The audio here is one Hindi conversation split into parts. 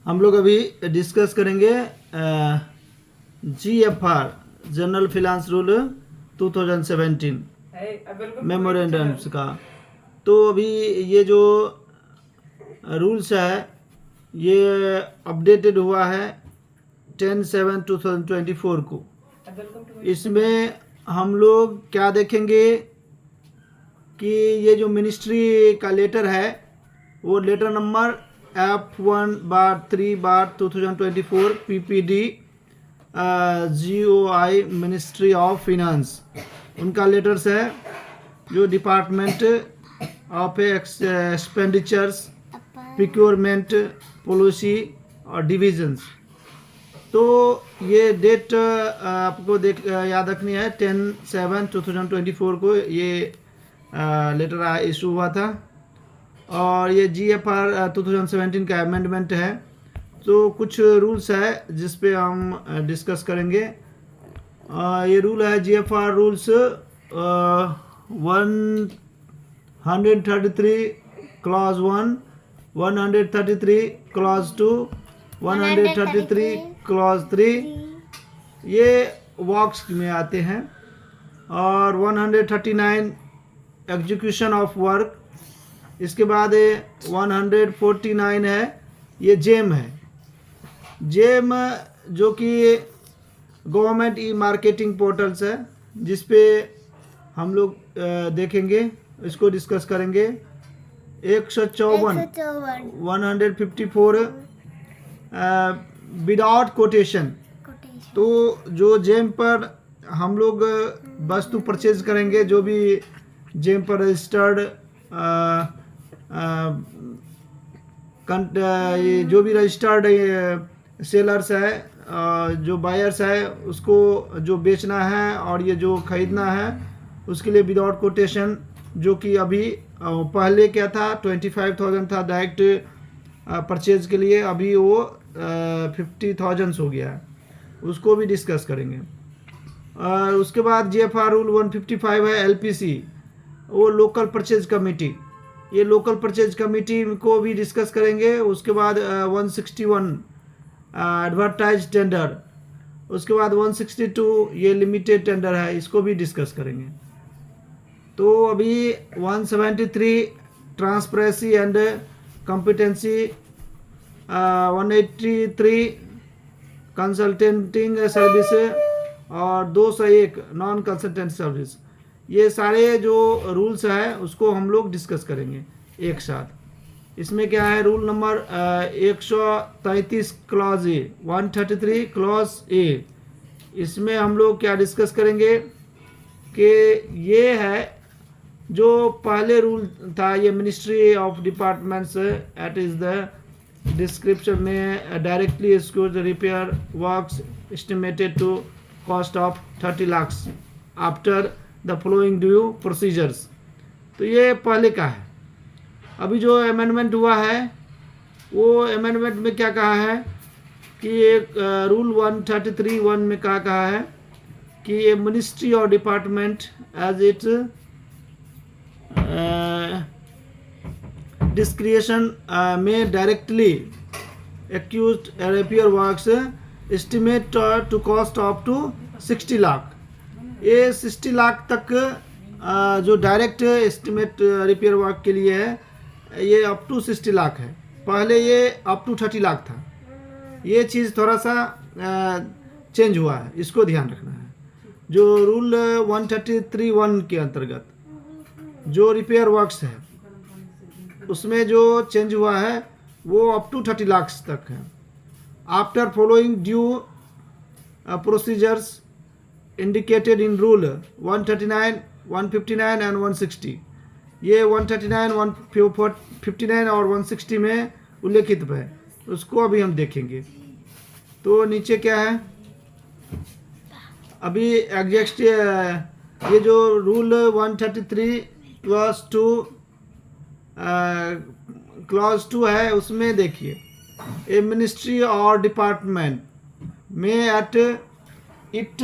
हम लोग अभी डिस्कस करेंगे GFR general finance rule 2017 memorandums का। तो अभी ये जो रूल्स है ये अपडेटेड हुआ है 10/7/2024 को। इसमें हम लोग क्या देखेंगे कि ये जो मिनिस्ट्री का लेटर है वो letter number F1/3/2024 PPD GOI ministry of finance, उनका लेटर्स है जो department of expenditures, procurement, policy और डिविजन्स। तो ये डेट आपको याद रखनी है 10/7/2024 को ये लेटर इशू हुआ था। और ये GFR 2017 का अमेंडमेंट है। तो कुछ रूल्स है जिस पे हम डिस्कस करेंगे। ये रूल है GFR rules 133 clause 1, 133 clause 2, 133 clause 3 ये वर्क्स में आते हैं। और 139 एग्जीक्यूशन ऑफ वर्क। इसके बाद 149 है ये जेम है। जेम जो कि गवर्नमेंट ई मार्केटिंग पोर्टल्स है जिस पे हम लोग देखेंगे, इसको डिस्कस करेंगे। 154 154 विदाउट कोटेशन। तो जो जेम पर हम लोग वस्तु परचेज करेंगे, जो भी जेम पर रजिस्टर्ड जो भी रजिस्टर्ड सेलर्स है, जो बायर्स है, उसको जो बेचना है और ये जो खरीदना है उसके लिए विदाउट कोटेशन, जो कि अभी पहले क्या था 25,000 था डायरेक्ट परचेज के लिए, अभी वो 50,000 हो गया है, उसको भी डिस्कस करेंगे। और उसके बाद GFR रूल 155 है LPC, वो लोकल परचेज कमेटी। ये लोकल परचेज कमेटी को भी डिस्कस करेंगे। उसके बाद 161 एडवर्टाइज टेंडर। उसके बाद 162 ये लिमिटेड टेंडर है, इसको भी डिस्कस करेंगे। तो अभी 173 ट्रांसपेरेंसी एंड कॉम्पिटेंसी, 183 कंसल्टेंटिंग सर्विस और 201 नॉन कंसल्टेंट सर्विस। ये सारे जो रूल्स है उसको हम लोग डिस्कस करेंगे एक साथ। इसमें क्या है, rule number 133 clause A, 133 clause A. इसमें हम लोग क्या डिस्कस करेंगे कि ये है जो पहले रूल था, ये ministry of departments at is the description में directly excuse repair works estimated to cost of 30 lakh after the following due procedures. तो ये पहले का है। अभी जो अमेंडमेंट हुआ है वो अमेंडमेंट में क्या कहा है कि एक रूल 133(1) में क्या कहा है कि ये मिनिस्ट्री और डिपार्टमेंट एज इट डिस्क्रिएशन में directly accuse repair works estimate to cost of to 60 lakh. ये 60 लाख तक जो डायरेक्ट एस्टिमेट रिपेयर वर्क के लिए है, ये अप टू 60 लाख है। पहले ये अप टू 30 लाख था। ये चीज़ थोड़ा सा चेंज हुआ है, इसको ध्यान रखना है। जो रूल 133(1) के अंतर्गत जो रिपेयर वर्क्स है उसमें जो चेंज हुआ है वो अप टू 30 लाख तक है। After following due procedures indicated in rule 139, 159 and 160। ये 139, 159 और 160 में उल्लेखित है, उसको अभी हम देखेंगे। तो नीचे क्या है, अभी एग्जैक्ट ये जो रूल 133 क्लॉज 2 क्लॉज 2 है उसमें देखिए, ए मिनिस्ट्री और डिपार्टमेंट में at it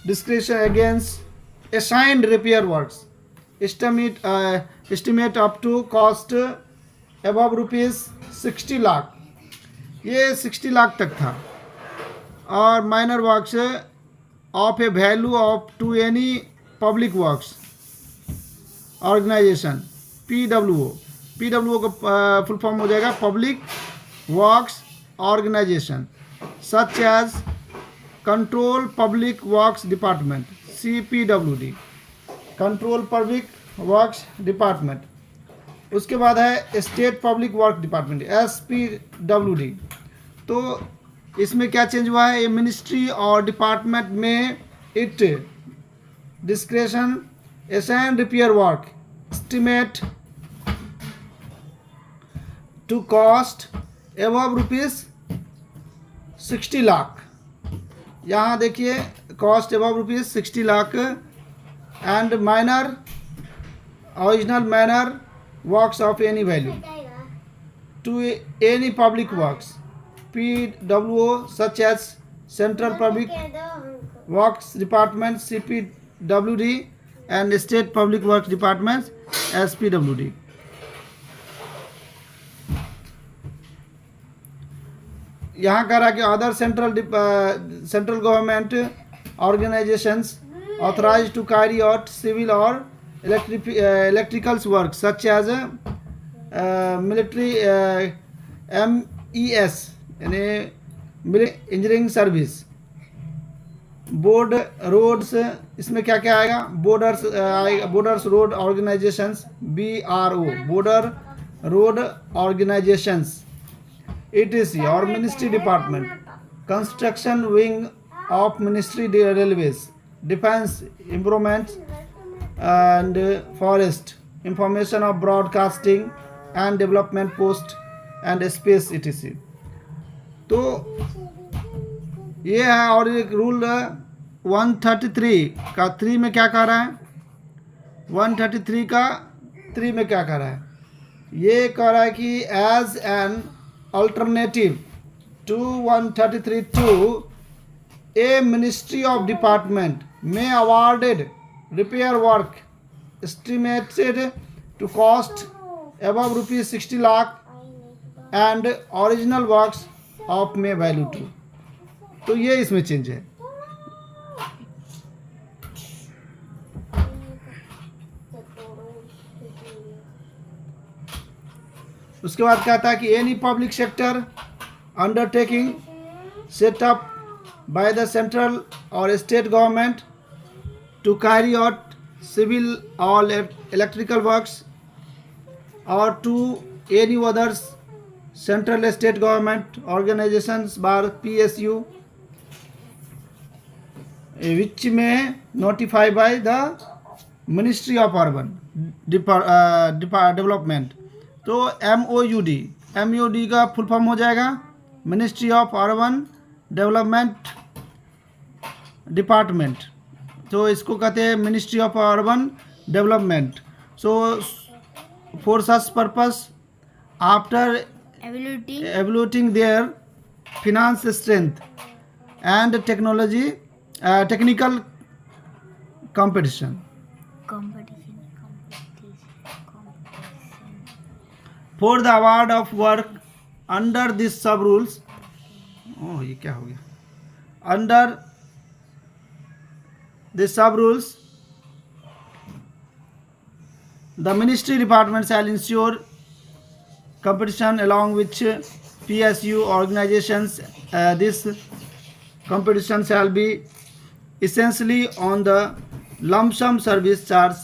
discretion against assigned repair works estimate up to cost above rupees 60 lakh, ये 60 लाख तक था। और minor works of a value of to any public works organisation, PWO का फुल फॉर्म हो जाएगा public works organisation, such as control public works department, CPWD, control public works department. उसके बाद है state public work department, SPWD। तो इसमें क्या चेंज हुआ है, ये मिनिस्ट्री और डिपार्टमेंट में it discretion assign repair work estimate to cost above rupees 60 lakh. यहाँ देखिए cost above rupees 60 lakh and minor original minor works of any value to any public works, PWO such as Central Public Works Department, CPWD, and State Public Works Departments, SPWD. यहाँ कह रहा कि other central government organisations authorized to carry out civil or electrical work such as military MES यानी इंजीनियरिंग सर्विस, बोर्ड रोड्स, इसमें क्या क्या आएगा, borders road organisations, BRO, border road organisations, ETC और ministry department, construction wing of ministry railways, defence improvements and forest, information of broadcasting and development post and space ETC। तो ये है। और एक रूल 133 का 3 में क्या कह रहा है, 133 का 3 में क्या कह रहा है, ये कह रहा है कि as an alternative to 133(2) a ministry of department में awarded repair work estimated to cost above rupees 60 lakh and original works of में वैल्यू 2। तो ये इसमें चेंज है। उसके बाद कहता है कि any public sector undertaking setup by the central और state government to carry out civil और इलेक्ट्रिकल वर्क्स और to any others central state government organisations bar PSU which may notify by the Ministry of Urban Development। तो MOUD का फुल फॉर्म हो जाएगा ministry of urban development department. तो इसको कहते हैं ministry of urban development. So for such purpose after evaluating their finance strength and technical competition for the award of work under these sub rules। ये क्या हो गया, under the sub rules the ministry department shall ensure competition along with PSU organizations। This competition shall be essentially on the lump sum service charge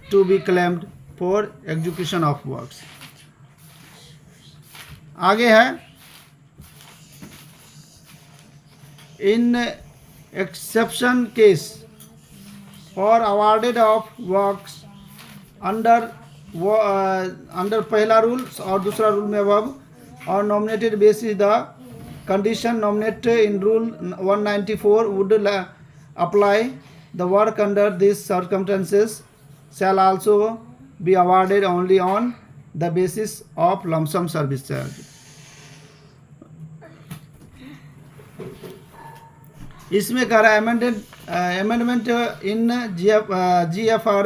to be claimed for execution of works। आगे है in exception case for awarded of works under पहला रूल और दूसरा रूल में अब और nominated basis the condition nominated in rule 194 would apply the work under this circumstances shell also be awarded only on the basis of lump sum service charge. इसमें कह रहा है अमेंडमेंट इन GFR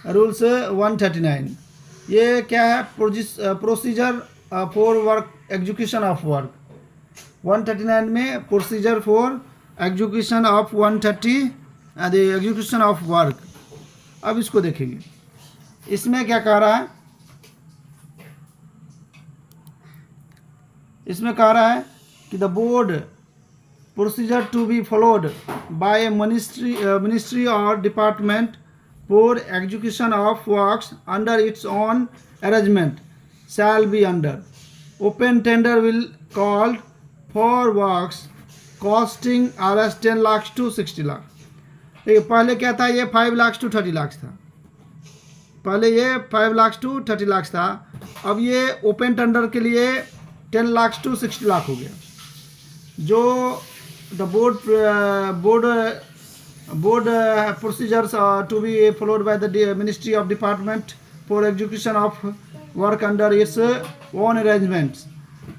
रूल्स 139 ये क्या है, procedure for work, execution of work. 139 में procedure for execution of 130 execution of work. अब इसको देखेंगे, इसमें क्या कह रहा है, इसमें कह रहा है कि the board procedure to be followed by a ministry और department for execution of works under its own arrangement shall be under open tender will called for works costing RS 10 lakh to 60 lakh. देखिए पहले क्या था, ये 5 लाख to 30 लाख था, पहले ये 5 लाख to 30 लाख था, अब ये ओपन टेंडर के लिए 10 लाख to 60 लाख हो गया। जो the board procedures to be followed by the ministry of department for execution of work under its own arrangements,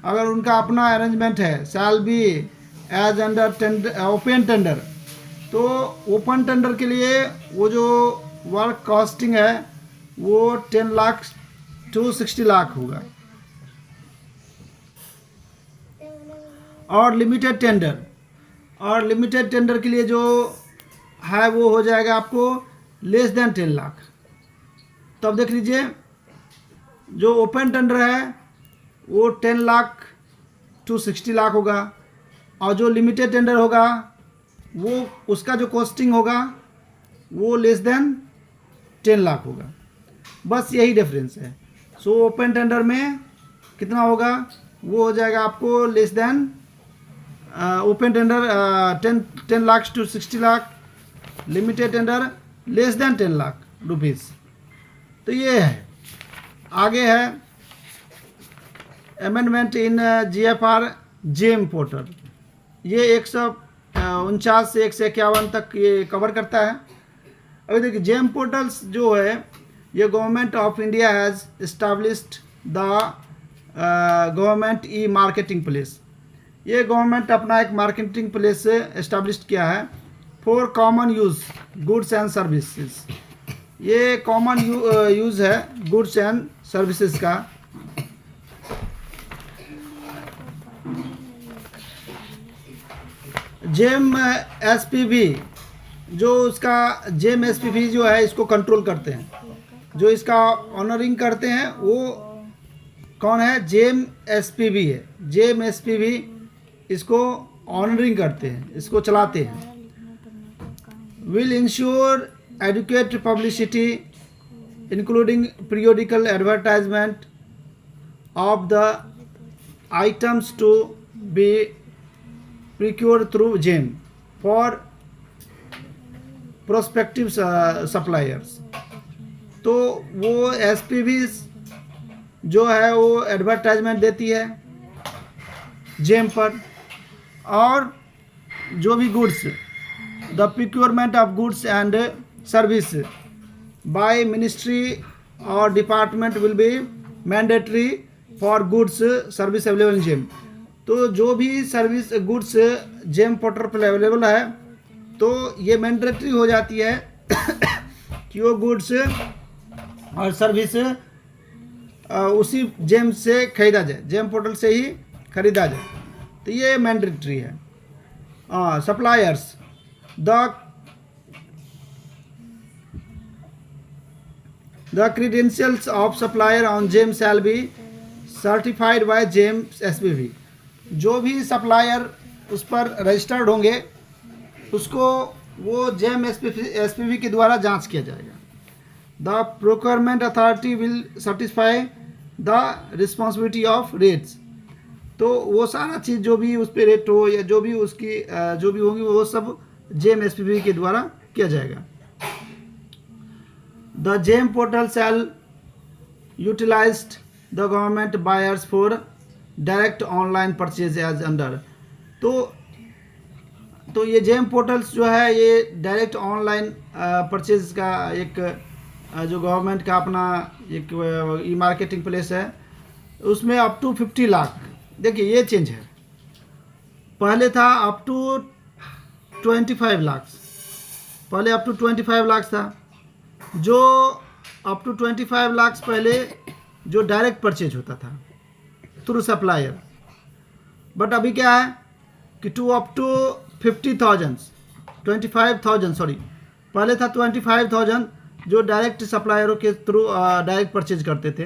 अगर उनका अपना अरेंजमेंट है, shall be as under open tender, तो ओपन टेंडर के लिए वो जो वर्क कॉस्टिंग है वो 10 लाख to 60 लाख होगा। और लिमिटेड टेंडर के लिए जो है वो हो जाएगा आपको लेस देन 10 लाख। तब देख लीजिए, जो ओपन टेंडर है वो 10 लाख to 60 लाख होगा, और जो लिमिटेड टेंडर होगा वो उसका जो कॉस्टिंग होगा वो लेस देन 10 लाख होगा। बस यही डिफरेंस है। सो ओपन टेंडर में कितना होगा, वो हो जाएगा आपको less than open tender 10 lakh to 60 lakh, limited tender less than 10 lakh rupees. तो ये है। आगे है amendment in GFR GeM portal, ये 149 से 151 तक ये कवर करता है। अभी देखिए जेम पोर्टल्स जो है, ये government of India has established the government e marketing place, ये गवर्नमेंट अपना एक मार्केटिंग प्लेस से इस्टेब्लिश किया है for common use goods and services. ये कॉमन यूज़ है गुड्स एंड सर्विसेज का। जेम SPV, जो उसका जेम SPV जो है इसको कंट्रोल करते हैं, जो इसका ऑनरिंग करते हैं वो कौन है, जेम SPV है। जेम SPV इसको ऑनरिंग करते हैं, इसको चलाते हैं। Will ensure adequate publicity including periodical advertisement of the items to be procured through GEM for prospective suppliers। तो वो SPVs जो है वो एडवर्टाइजमेंट देती है GEM पर, और जो भी goods, the procurement of goods and service by ministry और department will be mandatory for goods service available in GEM। तो जो भी सर्विस गुड्स जेम पोर्टल पर अवेलेबल है, तो ये मैंडेटरी हो जाती है कि वो गुड्स और सर्विस उसी जेम से खरीदा जाए, जेम पोर्टल से ही खरीदा जाए। तो ये मैंडेटरी है। Suppliers, the credentials of supplier on GeM shall be certified by GeM SPV। जो भी सप्लायर उस पर रजिस्टर्ड होंगे उसको वो जेम SPV के द्वारा जांच किया जाएगा। The procurement authority will certify the responsibility of rates. तो वो सारा चीज़ जो भी उस पर रेट हो या जो भी उसकी जो भी होंगी वो सब जेम SPV के द्वारा किया जाएगा। The GeM portal shall utilized the government buyers for direct online purchase as under. तो ये जेम पोर्टल्स जो है ये डायरेक्ट ऑनलाइन परचेज का एक जो गवर्नमेंट का अपना एक ई मार्केटिंग प्लेस है, उसमें अप टू 50 लाख। देखिए ये चेंज है, पहले था अप टू 25 लाख, पहले अप टू 25 लाख था, जो अप टू 25 लाख पहले जो डायरेक्ट परचेज होता था थ्रू सप्लायर, बट अभी क्या है कि टू अप टू 25,000 सॉरी, पहले था 25,000 जो डायरेक्ट सप्लायरों के थ्रू डायरेक्ट परचेज करते थे,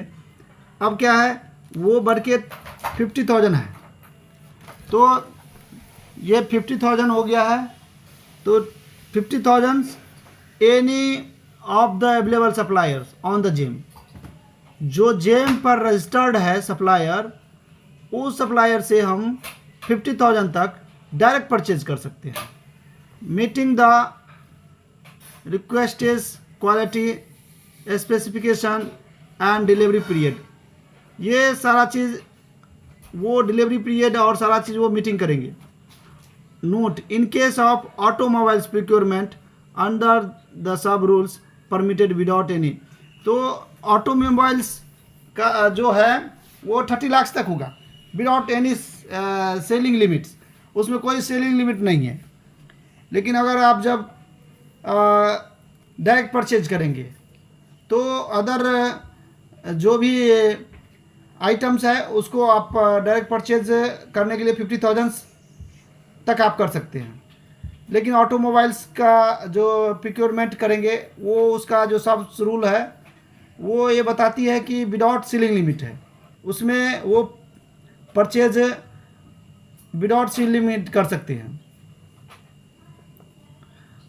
अब क्या है वो बढ़ के 50,000 है। तो ये 50,000 हो गया है। तो 50,000 any of the available suppliers on the GeM, जो जेम पर रजिस्टर्ड है सप्लायर, उस सप्लायर से हम 50,000 तक डायरेक्ट परचेज कर सकते हैं, meeting the requested quality specification and delivery period. ये सारा चीज़ वो डिलीवरी पीरियड और सारा चीज़ वो मीटिंग करेंगे। Note, in case of automobiles procurement under the sub rules permitted without any. तो ऑटोमोबाइल्स का जो है वो 30 लाख तक होगा विदाउट एनी सेलिंग लिमिट्स, उसमें कोई सेलिंग लिमिट नहीं है। लेकिन अगर आप जब डायरेक्ट परचेज करेंगे तो अदर जो भी आइटम्स है उसको आप डायरेक्ट परचेज करने के लिए 50,000 तक आप कर सकते हैं। लेकिन ऑटोमोबाइल्स का जो प्रोक्योरमेंट करेंगे वो उसका जो सब रूल है वो ये बताती है कि विदाउट सीलिंग लिमिट है, उसमें वो परचेज विदाउट सीलिंग लिमिट कर सकते हैं।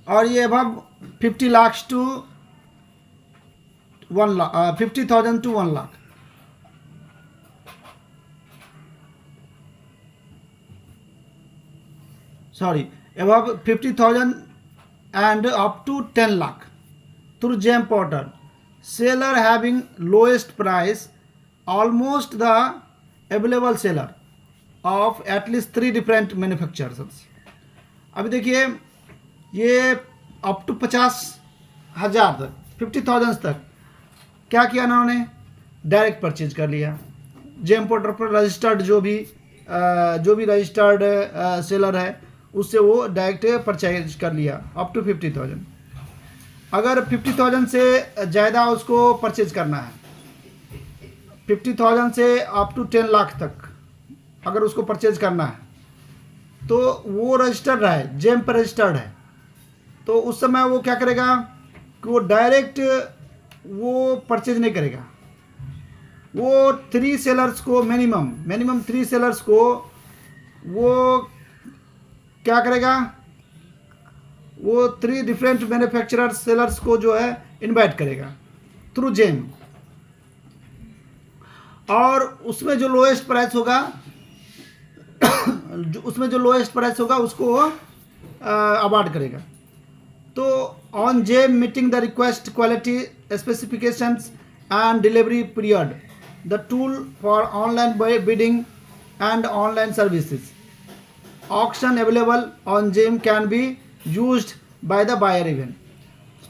और ये अब 50 lakh to 1 lakh 50,000 to 1 lakh. Sorry, above 50,000 and up to 10 lakh through GEM portal. Seller having lowest price, almost the available seller of at least 3 different manufacturers. अभी देखिए ये अप टू 50,000 तक 50,000 तक क्या किया ना उन्होंने, डायरेक्ट परचेज कर लिया। जेम पोर्टल पर रजिस्टर्ड जो भी रजिस्टर्ड सेलर है उससे वो डायरेक्ट परचेज कर लिया अप टू 50,000। अगर 50,000 से ज़्यादा उसको परचेज करना है, 50,000 से अप टू 10 लाख तक अगर उसको परचेज करना है तो वो रजिस्टर्ड है, जेम पर रजिस्टर्ड है, तो उस समय वो क्या करेगा कि वो डायरेक्ट वो परचेज नहीं करेगा। वो 3 सेलर्स को मिनिमम 3 सेलर्स को वो क्या करेगा, वो 3 डिफरेंट मैन्युफैक्चरर सेलर्स को जो है इनवाइट करेगा थ्रू जेम, और उसमें जो लोएस्ट प्राइस होगा उसको अवार्ड करेगा। तो on GeM meeting the request quality specifications and delivery period, the tool for online bidding and online services, auction available on GeM can be used by the buyer event.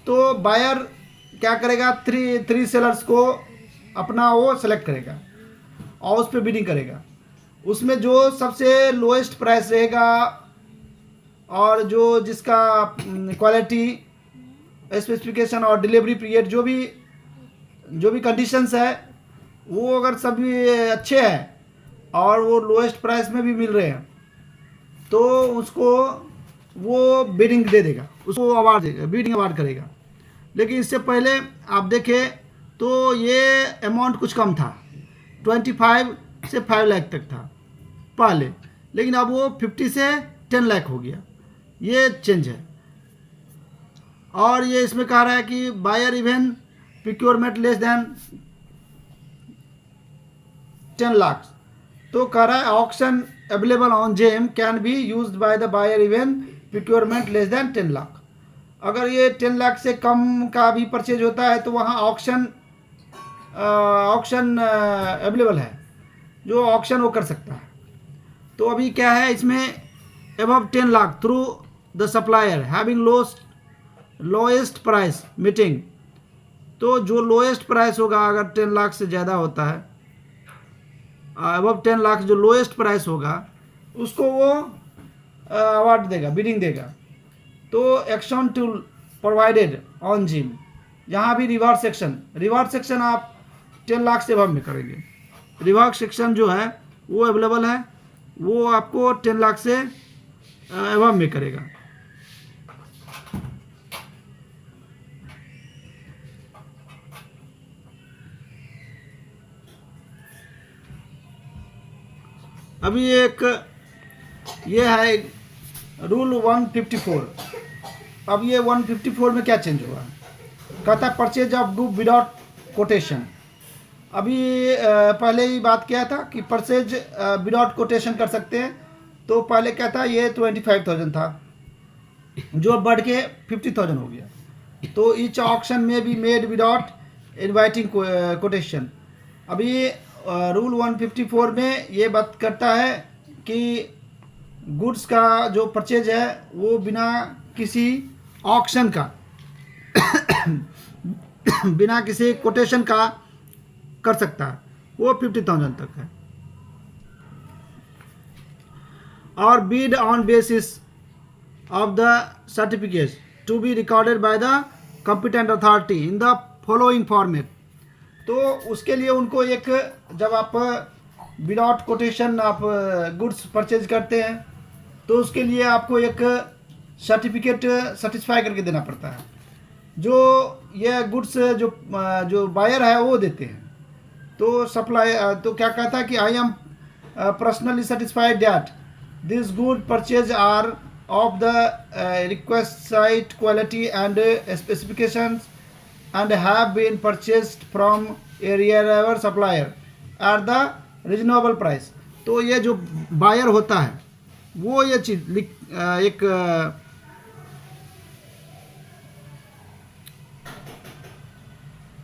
तो बायर क्या करेगा, 3 सेलर्स को अपना वो सेलेक्ट करेगा और उस पर बिडिंग करेगा। उसमें जो सबसे लोएस्ट प्राइस रहेगा और जो जिसका क्वालिटी स्पेसिफिकेशन और डिलीवरी पीरियड जो भी कंडीशंस है वो अगर सभी अच्छे हैं और वो लोएस्ट प्राइस में भी मिल रहे हैं तो उसको वो बिडिंग दे देगा, उसको अवार्ड देगा, बिडिंग अवार्ड करेगा। लेकिन इससे पहले आप देखें तो ये अमाउंट कुछ कम था, 25 से 5 लाख तक था पहले, लेकिन अब वो 50 से 10 लाख हो गया। ये चेंज है। और ये इसमें कह रहा है कि buyer even procurement less than 10 lakh, तो कह रहा है auction available on GeM can be used by the buyer even procurement less than 10 lakh. अगर ये 10 लाख से कम का भी परचेज होता है तो वहाँ ऑक्शन अवेलेबल है, जो ऑक्शन वो कर सकता है। तो अभी क्या है इसमें, above 10 lakh through the supplier having lowest price meeting. तो जो लोएस्ट प्राइस होगा अगर 10 लाख से ज़्यादा होता है, अबव 10 लाख जो लोएस्ट प्राइस होगा उसको वो अवार्ड देगा, बिडिंग देगा। तो action tool provided on gym, यहाँ भी रिवार्ड सेक्शन आप 10 लाख से अबव में करेंगे। रिवार्ड सेक्शन जो है वो अवेलेबल है, वो आपको 10 लाख से अबव में करेगा। अभी एक ये है रूल 154। अब ये 154 में क्या चेंज हुआ, कहता है purchase of good without quotation. अभी पहले ही बात किया था कि परचेज विदाउट कोटेशन कर सकते हैं, तो पहले क्या था, ये 25,000 था जो बढ़ के 50,000 हो गया। तो ईच ऑक्शन में be made without inviting quotation. अभी रूल 154 में ये बात करता है कि गुड्स का जो परचेज है वो बिना किसी ऑक्शन का बिना किसी कोटेशन का कर सकता है, वो 50,000 तक है। और bid on basis of the certificate to be recorded by the competent authority in the following format. तो उसके लिए उनको एक, जब आप विदाउट कोटेशन आप गुड्स परचेज करते हैं तो उसके लिए आपको एक सर्टिफिकेट सेटिस्फाई करके देना पड़ता है, जो ये गुड्स जो बायर है वो देते हैं। तो सप्लाई तो क्या कहता है कि I am personally satisfied that this good purchase are of the requested quality and specifications and have been purchased from a reliable supplier at the reasonable price। तो ये जो बायर होता है वो ये चीज एक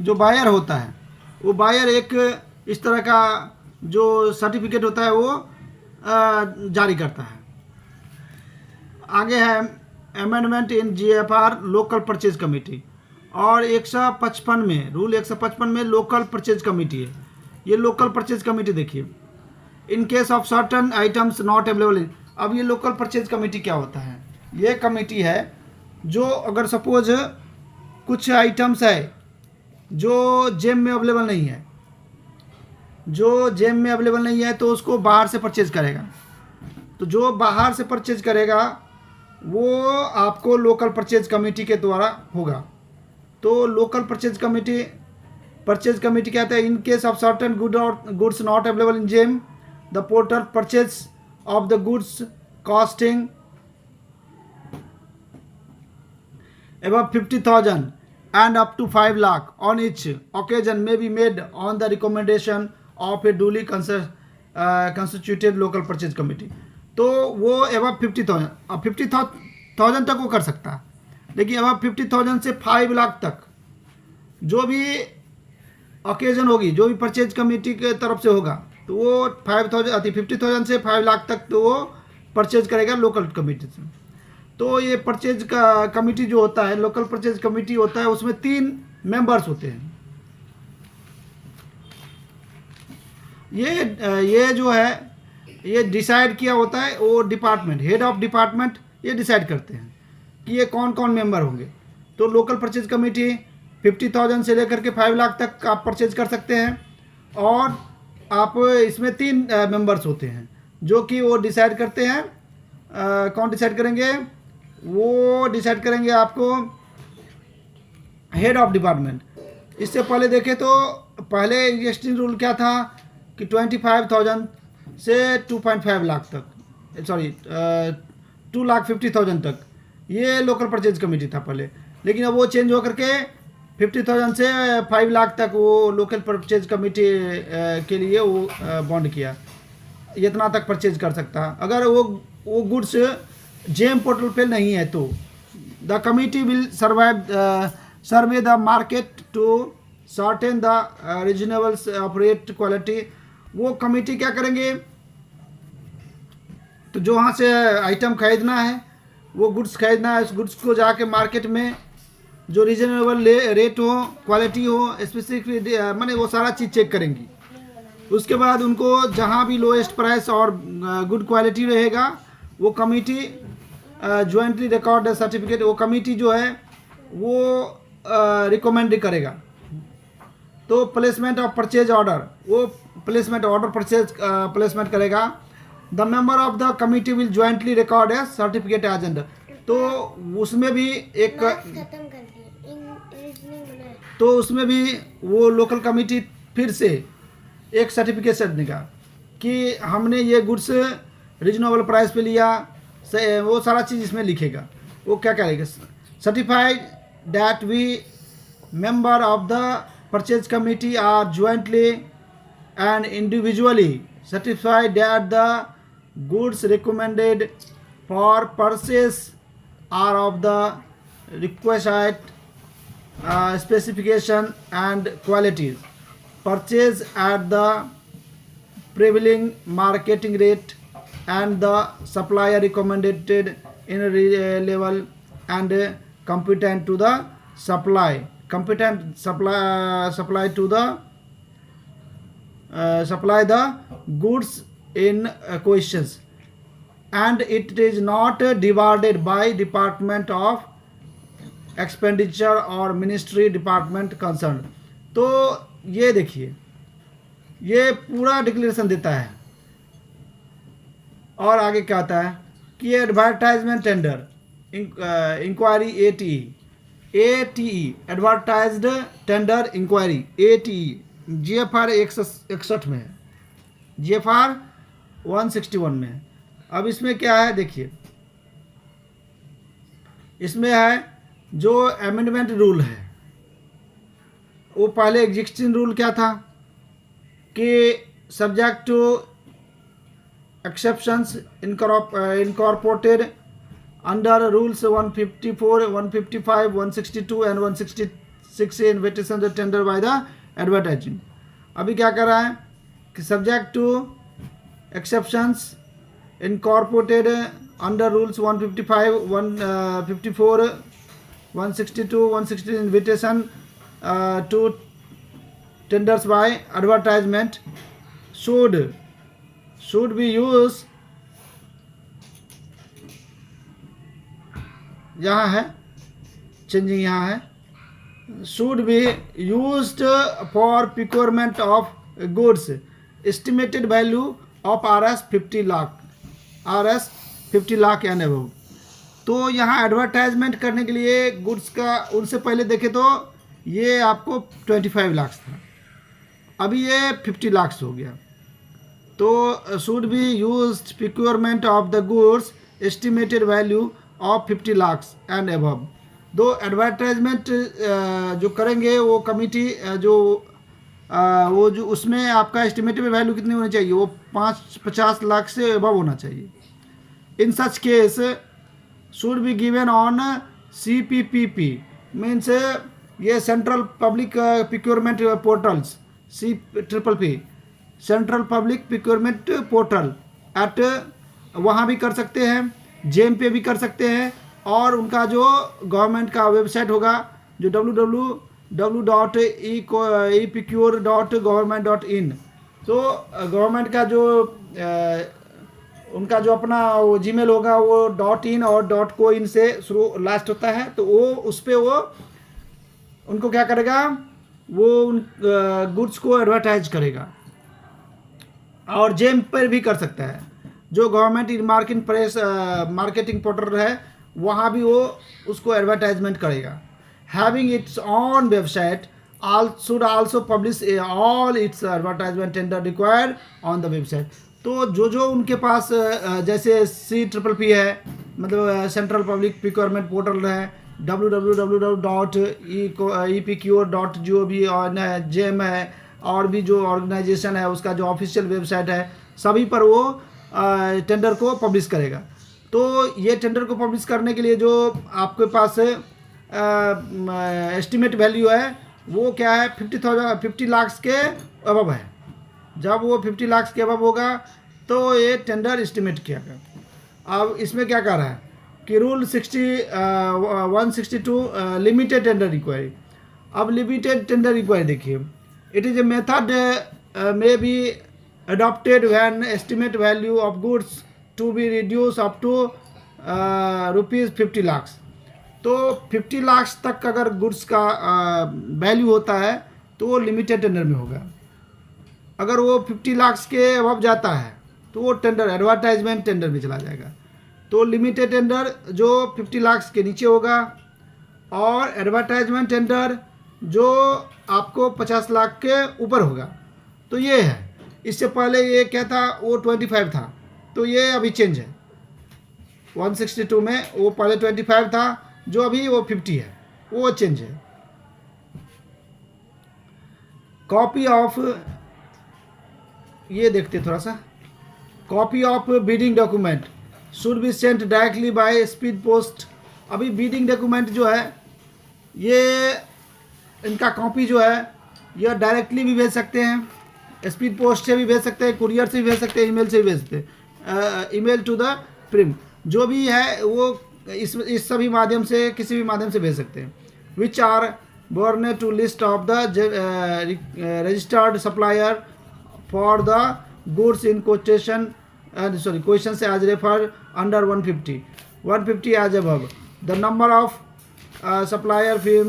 जो बायर होता है वो बायर एक इस तरह का जो सर्टिफिकेट होता है वो जारी करता है। आगे है अमेंडमेंट इन जीएफआर लोकल परचेज कमेटी। और 155 में रूल 155 में लोकल परचेज कमेटी है। ये लोकल परचेज कमेटी देखिए, इन case of certain items not available. अब ये लोकल परचेज कमेटी क्या होता है, ये कमेटी है जो अगर सपोज कुछ आइटम्स है जो जेम में अवेलेबल नहीं है, जो जेम में अवेलेबल नहीं है तो उसको बाहर से परचेज करेगा। तो जो बाहर से परचेज करेगा वो आपको लोकल परचेज कमेटी के द्वारा होगा। तो लोकल परचेज कमेटी कहते हैं in case of certain goods not available in GeM the portal purchase of the goods costing above 50,000 and up to 5 lakh on each occasion may be made on the recommendation of a duly constituted local purchase committee। तो वो above 50,000, अब 50,000 तक वो कर सकता है, लेकिन अब 50,000 से 5 लाख तक जो भी ओकेजन होगी, जो भी परचेज कमेटी के तरफ से होगा, तो वो 50,000 से 5 लाख तक तो वो परचेज करेगा लोकल कमेटी से। तो ये परचेज का कमेटी जो होता है, लोकल परचेज कमेटी होता है, उसमें 3 मेंबर्स होते हैं। ये जो है ये डिसाइड किया होता है वो डिपार्टमेंट, हेड ऑफ डिपार्टमेंट ये डिसाइड करते हैं कि ये कौन कौन मेंबर होंगे। तो लोकल परचेज कमेटी 50,000 से लेकर के 5 लाख तक आप परचेज कर सकते हैं। और आप इसमें 3 मेंबर्स होते हैं जो कि वो डिसाइड करते हैं। कौन डिसाइड करेंगे, वो डिसाइड करेंगे आपको हेड ऑफ डिपार्टमेंट। इससे पहले देखें तो पहले एग्जिस्टिंग रूल क्या था कि 25,000 से 2.5 लाख तक, सॉरी 2,50,000 तक ये लोकल परचेज कमेटी था पहले। लेकिन अब वो चेंज होकर के 50,000 से 5 लाख तक वो लोकल परचेज कमेटी के लिए वो बॉन्ड किया, इतना तक परचेज कर सकता। अगर वो गुड्स जेम पोर्टल पे नहीं है तो the committee will survey the market to certain the reasonable of rate quality. वो कमेटी क्या करेंगे, तो जो वहाँ से आइटम खरीदना है, वो गुड्स खरीदना है, उस गुड्स को जाके मार्केट में जो रीजनेबल रेट हो, क्वालिटी हो, स्पेसिफिक माने वो सारा चीज़ चेक करेंगी। उसके बाद उनको जहाँ भी लोएस्ट प्राइस और गुड क्वालिटी रहेगा वो कमेटी ज्वाइंटली रिकॉर्ड सर्टिफिकेट, वो कमेटी जो है वो रिकमेंड करेगा। तो प्लेसमेंट ऑफ परचेज ऑर्डर, वो प्लेसमेंट ऑर्डर परचेज प्लेसमेंट करेगा। The member of the committee will jointly record as certificate agent, तो उसमें भी एक तो उसमें भी वो लोकल कमिटी फिर से एक सर्टिफिकेशन देगा कि हमने ये गुड्स रीजनेबल प्राइस पे लिया, वो सारा चीज़ इसमें लिखेगा। वो क्या करेगा, certified that we member of the purchase committee are jointly and individually certified that the goods recommended for purchase are of the requisite specification and qualities, purchase at the prevailing marketing rate, and the supplier recommended in a level and competent to the supply to the supply the goods in questions, and it is not divided by department of expenditure or ministry department concerned। तो ये देखिए, ये पूरा डिक्लेरेशन देता है। और आगे क्या आता है कि advertisement tender inquiry ATE advertised tender inquiry ATE GFR 161 में है, GFR 161 में है। अब इसमें क्या है देखिए, इसमें है जो अमेंडमेंट रूल है, वो पहले एग्जिस्टिंग रूल क्या था कि subject to exceptions incorporated under rules 154, 155, 162 and 166 invitation to tender by the advertising। अभी क्या कर रहा है कि subject to exceptions incorporated under rules 155, 154, 162, 160 invitation to tenders by advertisement should be used, यहाँ है चेंजिंग, यहाँ है should be used for procurement of goods estimated value of RS 50 lakh and above. तो यहाँ एडवर्टाइजमेंट करने के लिए गुड्स का, उनसे पहले देखे तो ये आपको 25 लाख था, अभी ये 50 लाख हो गया। तो should be used procurement of the goods estimated value of 50 lakh and above. दो एडवर्टाइजमेंट जो करेंगे वो कमिटी वो जो उसमें आपका एस्टिमेटेड वैल्यू कितनी होनी चाहिए, वो 50 लाख से एबव होना चाहिए। In such case should be given on CPPP means ये central public procurement portals, CPPP central public procurement portal at, वहाँ भी कर सकते हैं, जेम पे भी कर सकते हैं, और उनका जो गवर्नमेंट का वेबसाइट होगा जो www.epicure.government.in, तो गवर्नमेंट का जो उनका जो अपना वो जीमेल होगा वो .in और .co.in से शुरू लास्ट होता है। तो वो उस पर वो उनको क्या करेगा, वो उन गुड्स को एडवर्टाइज करेगा। और जेम पर भी कर सकता है, जो government marketing press marketing portal है वहाँ भी वो उसको एडवर्टाइजमेंट करेगा। Having its on website should also publish all it's advertisement tender required on the website. तो जो उनके पास जैसे CPPP है, मतलब सेंट्रल पब्लिक प्रिक्योरमेंट पोर्टल है, www.epicure.gov और जेम है, और भी जो ऑर्गेनाइजेशन है उसका जो ऑफिशियल वेबसाइट है, सभी पर वो टेंडर को पब्लिश करेगा। तो ये टेंडर को पब्लिश करने के लिए जो आपके पास एस्टिमेट वैल्यू है वो क्या है, 50 लाख के अबव है। जब वो 50 लाख के अबव होगा तो ये टेंडर एस्टिमेट किया गया। अब इसमें क्या कर रहा है कि रूल 162 लिमिटेड टेंडर इंक्वायरी। अब लिमिटेड टेंडर इंक्वायरी देखिए, it is a method may be adopted when estimate value of goods to be reduced up to rupees 50 lakhs। तो 50 लाख तक अगर गुड्स का वैल्यू होता है तो वो लिमिटेड टेंडर में होगा। अगर वो 50 लाख के अबव जाता है तो वो टेंडर एडवर्टाइजमेंट टेंडर में चला जाएगा। तो लिमिटेड टेंडर जो 50 लाख के नीचे होगा और एडवर्टाइजमेंट टेंडर जो आपको 50 लाख के ऊपर होगा। तो ये है। इससे पहले ये क्या था, वो 25 था, तो ये अभी चेंज है। 162 में वो पहले 25 था, जो अभी वो 50 है, वो चेंज है। कॉपी ऑफ, ये देखते थोड़ा सा, copy of bidding document should be sent directly by speed post. अभी बिडिंग डॉक्यूमेंट जो है ये इनका कॉपी जो है यह डायरेक्टली भी भेज सकते हैं, स्पीड पोस्ट से भी भेज सकते हैं, कुरियर से भी भेज सकते हैं, ईमेल से भी भेज सकते हैं। ईमेल टू द प्रिम जो भी है वो इस सभी माध्यम से, किसी भी माध्यम से भेज सकते हैं। Which are borne to list of the registered supplier for the goods in question question as refer under 150 as above. The number of supplier firm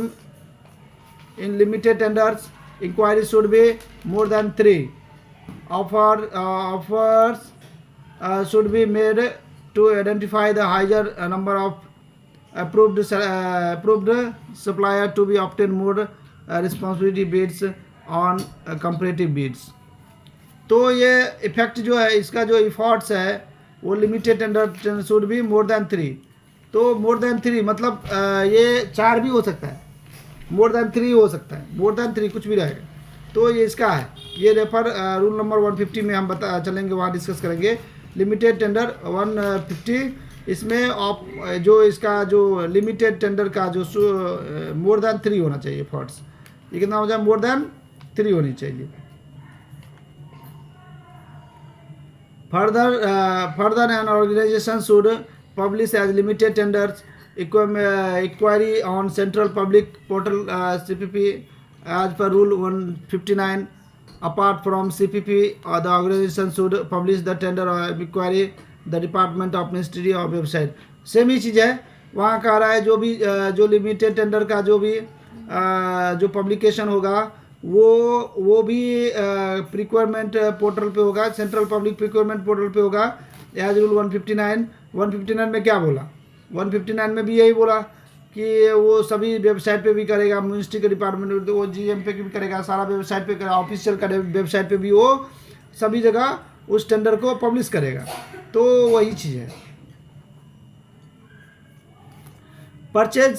in limited tenders inquiry should be more than 3. Offers should be made to identify the higher number of approved supplier to be obtain more responsibility bids on comparative bids. तो ये इफेक्ट जो है, इसका जो इफॉर्ट्स है वो limited tender should be more than 3। तो मोर देन 3 मतलब ये 4 भी हो सकता है, मोर देन 3 हो सकता है, मोर देन 3 कुछ भी रहेगा। तो ये इसका है, ये रेफर रूल नंबर 150 में हम बता चलेंगे, वहाँ डिस्कस करेंगे। लिमिटेड टेंडर 150, इसमें आप जो इसका जो लिमिटेड टेंडर का जो मोर देन 3 होना चाहिए फॉर्ट्स। ये कितना हो जाए, मोर देन 3 होनी चाहिए। Further an organisation should publish as limited tenders inquiry on central public portal CPP as per rule 159. Apart from CPP, the organization should publish the tender or inquiry the Department of Ministry of website. Same ही चीज़ है, वहाँ कह रहा है जो लिमिटेड टेंडर का जो भी जो पब्लिकेशन होगा वो भी प्रिक्वायरमेंट पोर्टल पे होगा, सेंट्रल पब्लिक प्रिक्वायरमेंट पोर्टल पे होगा एज रूल 159 में क्या बोला, 159 में भी यही बोला कि वो सभी वेबसाइट पे भी करेगा, मिनिस्ट्री के डिपार्टमेंट वो GM पे भी करेगा, सारा वेबसाइट पे करेगा, ऑफिशियल का वेबसाइट पे भी वो सभी जगह उस टेंडर को पब्लिश करेगा। तो वही चीज़ है। Purchase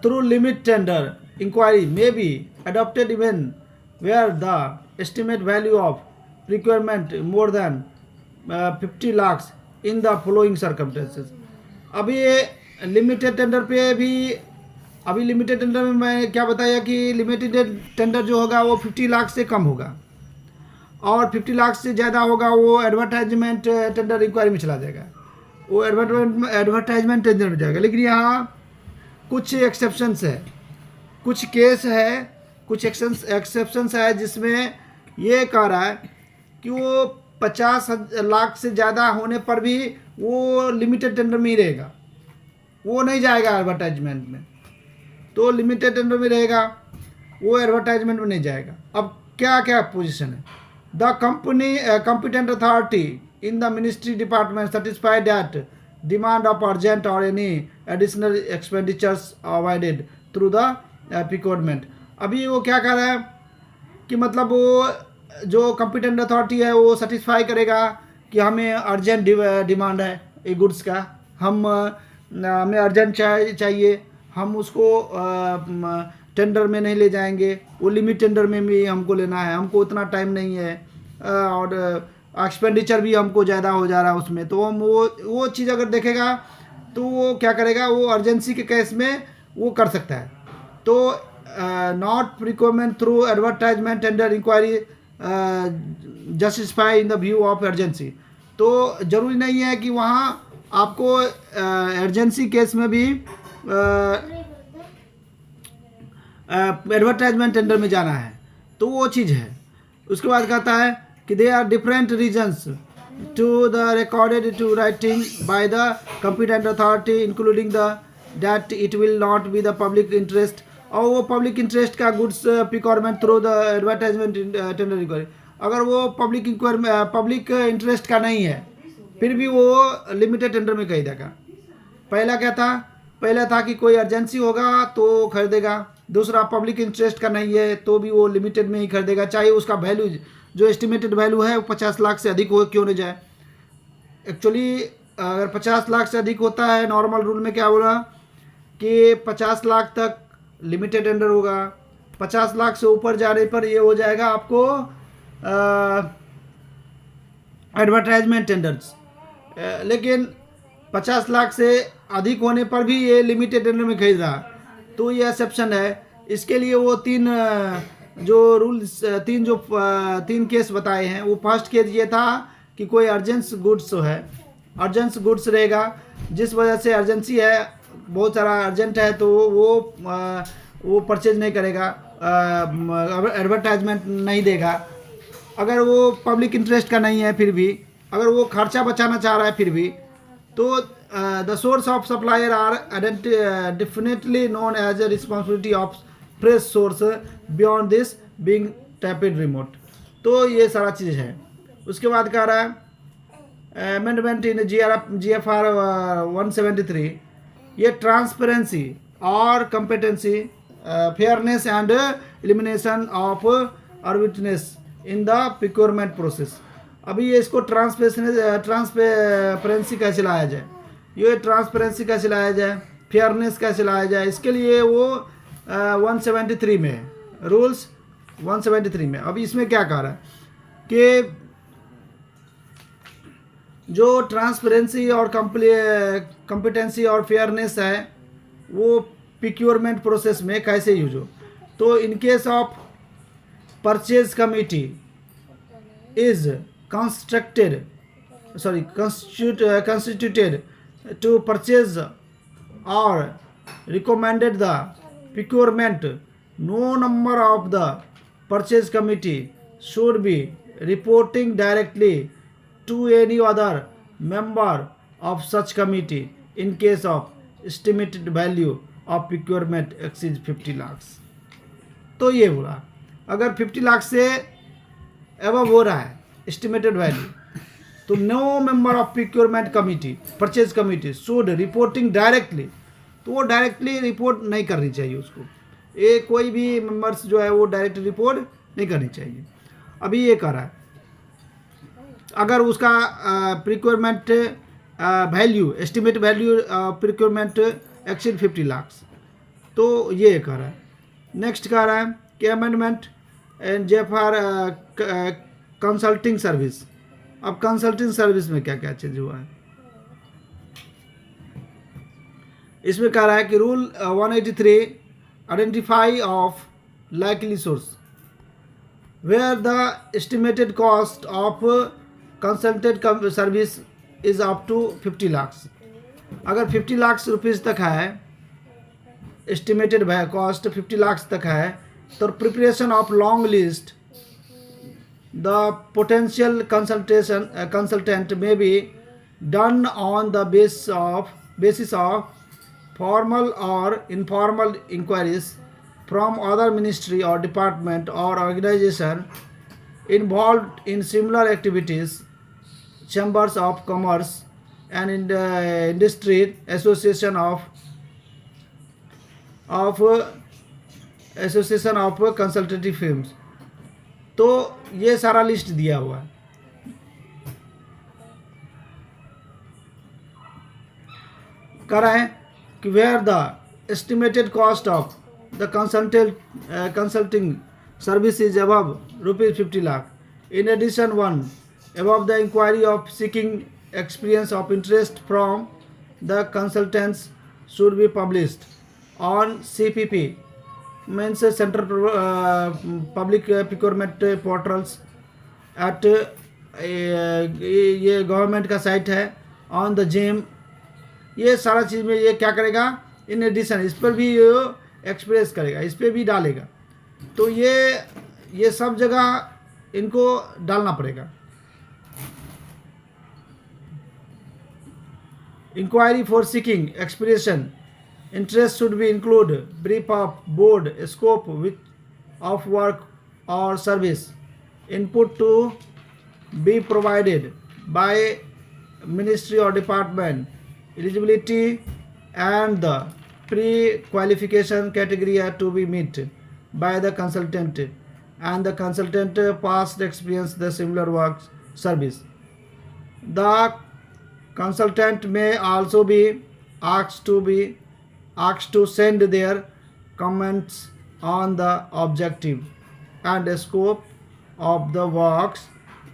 through limit tender inquiry may be adopted even where the estimate value of requirement more than 50 lakhs in the following circumstances. अभी ये लिमिटेड टेंडर पे भी, अभी लिमिटेड टेंडर में मैं क्या बताया कि लिमिटेड टेंडर जो होगा वो 50 लाख से कम होगा और 50 लाख से ज़्यादा होगा वो एडवर्टाइजमेंट टेंडर इंक्वायरी में चला जाएगा, वो एडवर्टाइजमेंट टेंडर में जाएगा। लेकिन यहाँ कुछ एक्सेप्शंस है, कुछ केस है, कुछ एक्सेप्शंस है जिसमें ये कह रहा है कि वो 50 लाख से ज़्यादा होने पर भी वो लिमिटेड टेंडर में ही रहेगा, वो नहीं जाएगा एडवर्टाइजमेंट में। तो लिमिटेड टेंडर में रहेगा, वो एडवर्टाइजमेंट में नहीं जाएगा। अब क्या क्या पोजीशन है, the company competent authority in the ministry department satisfied that demand of urgent और any additional expenditures avoided through the procurement. अभी वो क्या कर रहा है कि मतलब वो जो कॉम्पिटेंट अथॉरिटी है वो सेटिस्फाई करेगा कि हमें अर्जेंट डिमांड है ये गुड्स का, हमें अर्जेंट चाहिए, हम उसको टेंडर में नहीं ले जाएंगे, वो लिमिट टेंडर में भी हमको लेना है, हमको उतना टाइम नहीं है और एक्सपेंडिचर भी हमको ज़्यादा हो जा रहा है उसमें। तो हम वो चीज़ अगर देखेगा तो वो क्या करेगा, वो अर्जेंसी के केस में वो कर सकता है। तो not procurement through advertisement tender inquiry justify in the view of urgency. तो ज़रूरी नहीं है कि वहाँ आपको अर्जेंसी केस में भी एडवर्टाइजमेंट टेंडर में जाना है, तो वो चीज़ है। उसके बाद कहता है कि they are different reasons to the recorded to writing by the competent authority including the that it will not be the public interest, और वो पब्लिक इंटरेस्ट का goods procurement through the advertisement tender inquiry, अगर वो पब्लिक इंटरेस्ट का नहीं है फिर भी वो लिमिटेड टेंडर में खरीदेगा। पहला क्या था, पहला था कि कोई अर्जेंसी होगा तो खरीदेगा, दूसरा पब्लिक इंटरेस्ट का नहीं है तो भी वो लिमिटेड में ही खरीदेगा, चाहे उसका वैल्यू जो एस्टिमेटेड वैल्यू है वो 50 लाख से अधिक हो क्यों नहीं जाए। एक्चुअली अगर 50 लाख से अधिक होता है, नॉर्मल रूल में क्या बोला कि 50 लाख तक लिमिटेड टेंडर होगा, 50 लाख से ऊपर जाने पर ये हो जाएगा आपको एडवर्टाइजमेंट टेंडर्स। लेकिन 50 लाख से अधिक होने पर भी ये लिमिटेड टेंडर में खरीद रहा, तो ये एक्सेप्शन है। इसके लिए वो तीन केस बताए हैं। वो फर्स्ट केस ये था कि कोई अर्जेंस गुड्स है, अर्जेंस गुड्स रहेगा, जिस वजह से अर्जेंसी है, बहुत सारा अर्जेंट है, तो वो परचेज नहीं करेगा, एडवर्टाइजमेंट नहीं देगा। अगर वो पब्लिक इंटरेस्ट का नहीं है फिर भी, अगर वो खर्चा बचाना चाह रहा है फिर भी, तो the source of supplier are definitely known as a responsibility of fresh source beyond this being tapped remote. तो ये सारा चीज़ है। उसके बाद कह रहा है अमेंडमेंट इन GFR 173, ये ट्रांसपेरेंसी और competency, fairness and elimination of arbitrariness in the procurement process. अभी ये इसको ट्रांसपेरेंसी कैसे लाया जाए, ये ट्रांसपेरेंसी कैसे लाया जाए, फेयरनेस कैसे लाया जाए, इसके लिए वो 173 में है, रूल्स 173 में। अभी इसमें क्या कह रहा है कि जो ट्रांसपेरेंसी और कम्पिटेंसी और फेयरनेस है वो प्रिक्योरमेंट प्रोसेस में कैसे यूज हो। तो इन case of purchase committee is constituted to purchase or recommended the procurement, no member of the purchase committee should be reporting directly to any other member of such committee in case of estimated value of procurement exceeds 50 lakhs। तो ये बोला अगर 50 लाख से एबव हो रहा है एस्टिमेटेड वैल्यू, तो no member of procurement committee, purchase committee should reporting directly, तो वो डायरेक्टली रिपोर्ट नहीं करनी चाहिए उसको, ये कोई भी मेंबर्स जो है वो डायरेक्ट रिपोर्ट नहीं करनी चाहिए। अभी ये कर रहा है अगर उसका procurement value, estimate value procurement exceed 50 lakh, तो ये कर रहा है। नेक्स्ट कह रहा है कि अमेंडमेंट एंड जेफआर कंसल्टिंग सर्विस। अब कंसल्टिंग सर्विस में क्या क्या चेंज हुआ है, इसमें कह रहा है कि rule 183 identify of likely source where the estimated cost of consulted service is up to 50 lakh. अगर 50 लाख रुपीज़ तक है एस्टिमेटेड कॉस्ट, 50 लाख तक है, तो preparation of long list the potential consultant may be done on the basis of formal or informal inquiries from other ministry or department or organization involved in similar activities, chambers of commerce and industry association of consultative firms। तो ये सारा लिस्ट दिया हुआ है। कह रहा है कि where the estimated cost of the consulting service is above ₹50 lakh, in addition 1 above the inquiry of seeking experience of interest from the consultants should be published on CPP means Central Public Procurement Portals at ये गवर्नमेंट का साइट है, ऑन द जेम। ये सारा चीज़ में ये क्या करेगा, इन एडिशन इस पर भी एक्सप्रेस करेगा, इस पर भी डालेगा। तो ये सब जगह इनको डालना पड़ेगा। Inquiry for seeking expression Interest should be include brief of board scope of work or service. Input to be provided by ministry or department. Eligibility and the pre-qualification category are to be met by the consultant, and the consultant past experience the similar work service. The consultant may also be asked to send their comments on the objective and scope of the works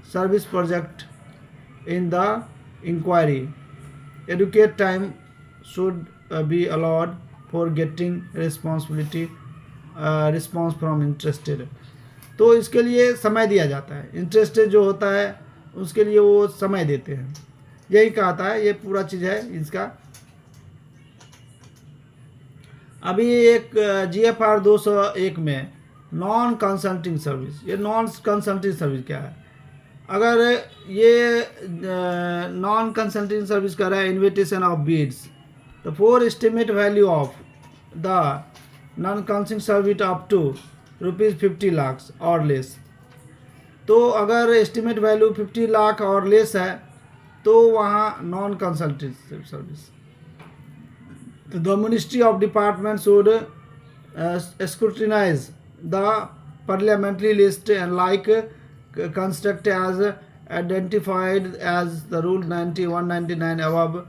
service project in the inquiry. Adequate time should be allowed for getting response from interested. तो इसके लिए समय दिया जाता है, इंटरेस्टेड जो होता है उसके लिए वो समय देते हैं, यही कहा था, ये पूरा चीज़ है इसका। अभी एक GFR 201 में नॉन कंसल्टिंग सर्विस, ये नॉन कंसल्टिंग सर्विस क्या है? अगर ये नॉन कंसल्टिंग सर्विस कर रहा है इन्विटेशन ऑफ बिड्स, तो for estimate value of the non consulting service up to ₹50 lakh और लेस। तो अगर एस्टिमेट वैल्यू 50 लाख और लेस है तो वहाँ non consulting service. The Ministry of Department should scrutinize the parliamentary list and construct as identified as the Rule 9199 above,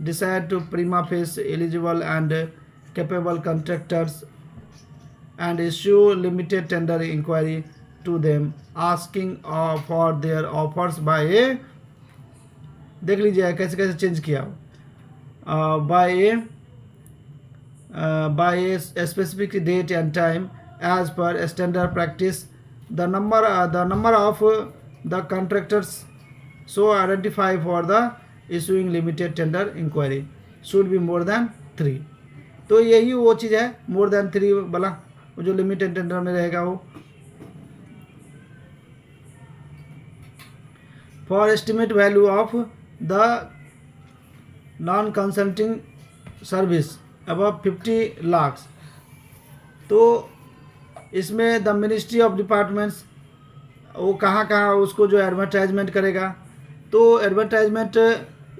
decide to prima facie eligible and capable contractors and issue limited tender inquiry to them, asking for their offers by a, देख लीजिए कैसे कैसे चेंज किया, by a specific date and time as per standard practice. The number of the contractors so identify for the issuing limited tender inquiry should be more than 3. तो यही वो चीज़ है, more than 3 वाला, वो जो limited tender में रहेगा वो। For estimate value of the non-consulting service above 50 lakhs, तो इसमें द मिनिस्ट्री ऑफ डिपार्टमेंट्स वो कहाँ कहाँ उसको जो एडवर्टाइजमेंट करेगा, तो एडवर्टाइजमेंट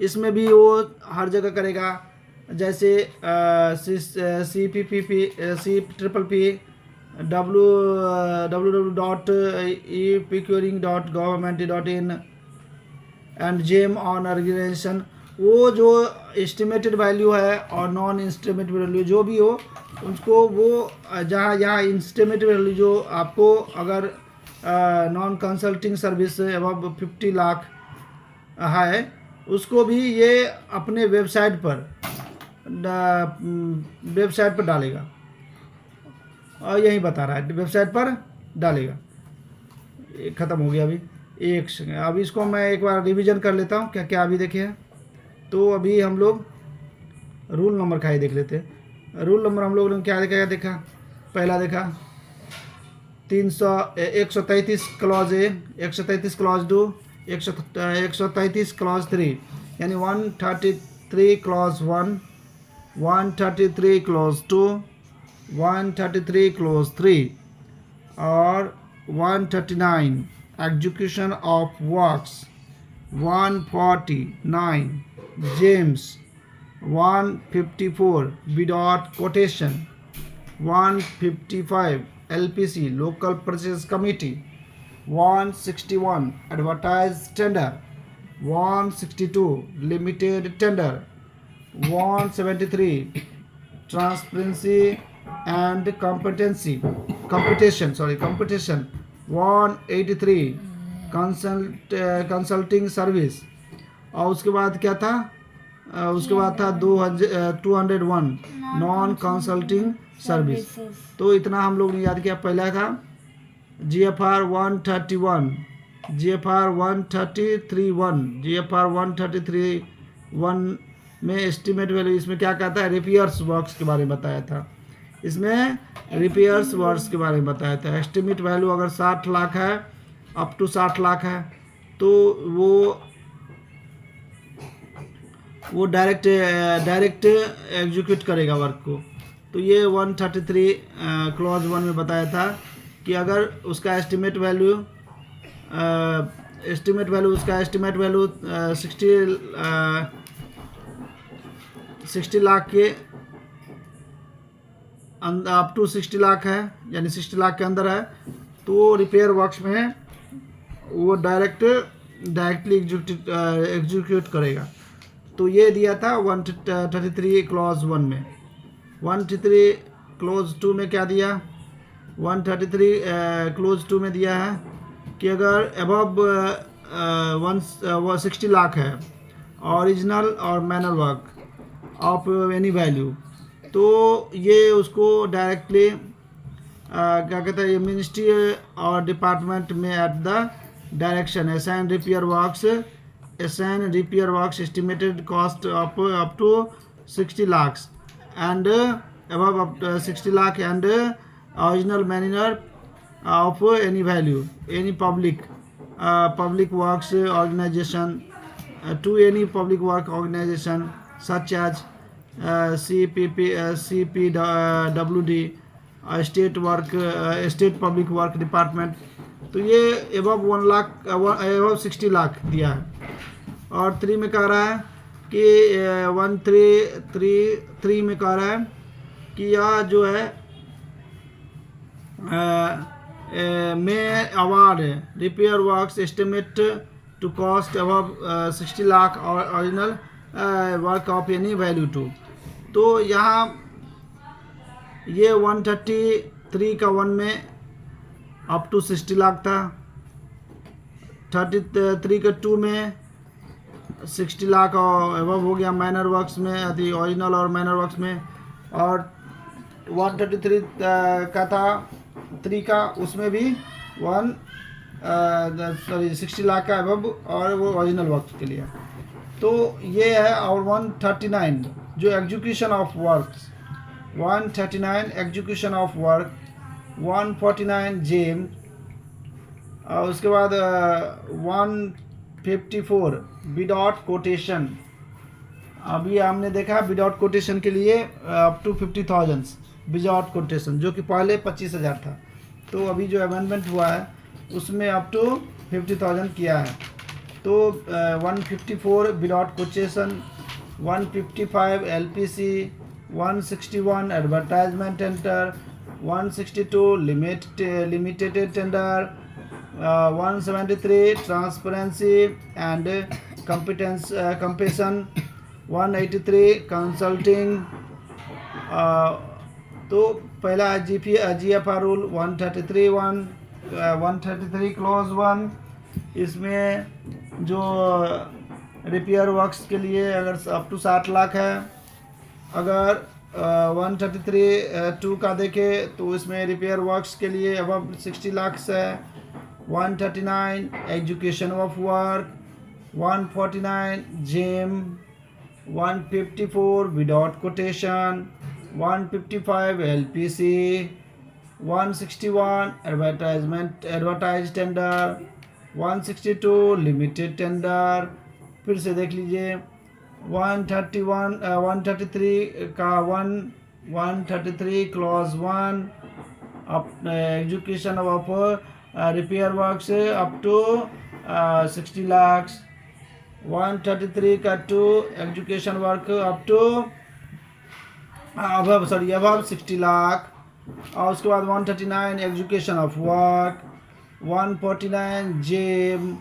इसमें भी वो हर जगह करेगा, जैसे www.eprocuring.government.in and GeM on organisation, वो जो एस्टिमेटेड वैल्यू है और नॉन एस्टिमेटेड वैल्यू जो भी हो उसको वो जहाँ यहाँ एस्टिमेटेड वैल्यू जो आपको अगर non consulting service above 50 lakh है उसको भी ये अपने वेबसाइट पर डालेगा, और यही बता रहा है वेबसाइट पर डालेगा। ख़त्म हो गया अभी एक सेकंड, अभी इसको मैं एक बार रिवीजन कर लेता हूँ क्या क्या अभी देखे हैं। तो अभी हम लोग रूल नंबर का ही देख लेते हैं। रूल नंबर हम लोगों ने क्या देखा, पहला देखा 133 क्लॉज ए, 133 क्लॉज 2, 133 क्लॉज 3, यानी 133 क्लॉज 1, 133 क्लॉज 2, 133 क्लॉज 3 और 139 execution of works, 149 James, 154 without quotation, 155 LPC local purchase committee, 161 advertised tender, 162 limited tender, 173 transparency and competition, 183 consulting service, और उसके बाद क्या था, उसके बाद था 201 नॉन कंसल्टिंग सर्विस। तो इतना हम लोग ने याद किया। पहला था GFR 131, GFR 133 में एस्टिमेट वैल्यू, इसमें क्या कहता है, रिपेयर्स वर्क्स के बारे में बताया था, इसमें रिपेयर्स वर्क्स के बारे में बताया था। एस्टिमेट वैल्यू अगर 60 लाख है, अप टू 60 लाख है, तो वो वो डायरेक्ट एग्जीक्यूट करेगा वर्क को। तो ये 133 क्लॉज 1 में बताया था कि अगर उसका एस्टिमेट वैल्यू उसका एस्टिमेट वैल्यू 60 लाख के अप टू 60 लाख है, यानी 60 लाख के अंदर है, तो रिपेयर वर्क्स में वो डायरेक्टली एग्जीक्यूट करेगा। तो ये दिया था 133 क्लॉज 1 में। 133 क्लॉज 2 में क्या दिया? 133 क्लॉज 2 में दिया है कि अगर अबव 60 लाख है ओरिजिनल और manner work of any value, तो ये उसको डायरेक्टली क्या कहते हैं, मिनिस्ट्री और डिपार्टमेंट में at the direction assign repair works estimated cost up to 60 lakhs and above up to 60 lakh and original manner of any value, any public works organization, to any public work organization such as CPWD, state public work department. तो ये एबव 60 लाख दिया है। और 3 में कह रहा है कि 1333 में कह रहा है कि यह जो है में award repair works estimate to cost above 60 lakh और original work of any value two. तो यहाँ ये 133 का 1 में अप टू 60 लाख था, 33 का 2 में 60 लाख और एबव हो गया मैनर वर्क्स में, अति ओरिजिनल और मैनर वर्क्स में। और 133 का था 3 का, उसमें भी 60 लाख का एबव और वो ओरिजिनल वर्क्स के लिए। तो ये है। और 139 जो execution of works, 139 execution of work, 149 GeM, और उसके बाद 154 विदाउट कोटेशन। अभी हमने देखा विदाउट कोटेशन के लिए अप टू 50,000 विदाउट कोटेशन, जो कि पहले 25,000 था। तो अभी जो अमेंडमेंट हुआ है उसमें अप टू 50,000 किया है। तो 154 without quotation, 155 LPC, 161 advertisement tender, 162 limited tender, 173 transparency and compassion, 183 consulting. तो पहला GFR रूल 133 क्लॉज 1, इसमें जो रिपेयर वर्क्स के लिए अगर अप टू 60 लाख है, अगर 133(2) का देखें तो इसमें रिपेयर वर्क्स के लिए अब 60 लाख है। 139 education of work, 149 GeM, 154 without quotation, 155 LPC, 161 advertise tender, 162 limited tender. फिर से देख लीजिए 133 का 133 clause 1 education of repair work से अप टू 60 लाख, 133 का 2 education work up to above 60 lakh. और उसके बाद 139 education of work, 149 GeM,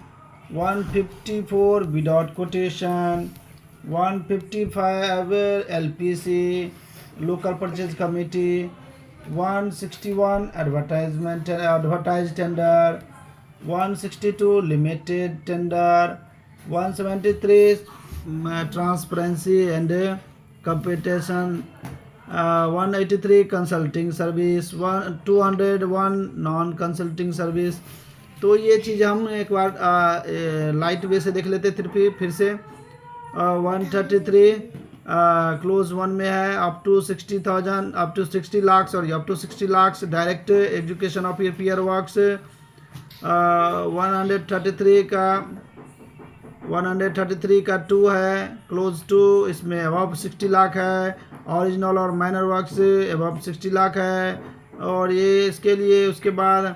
154 without quotation, 155 LPC local purchase committee, 161 advertise tender, 162 limited tender, 173 transparency and competition, 183 consulting service, 201 non consulting service. तो ये चीज़ हम एक बार लाइट वे से देख लेते फिर से। 133 क्लोज 1 में है up to 60,000 up to 60 lakh sorry up to 60 lakh direct education of repair works. 133 का 133 का 2 है, क्लोज टू, इसमें अबव 60 लाख है। ओरिजिनल और माइनर वर्क्स अबव 60 लाख है। और ये इसके लिए उसके बाद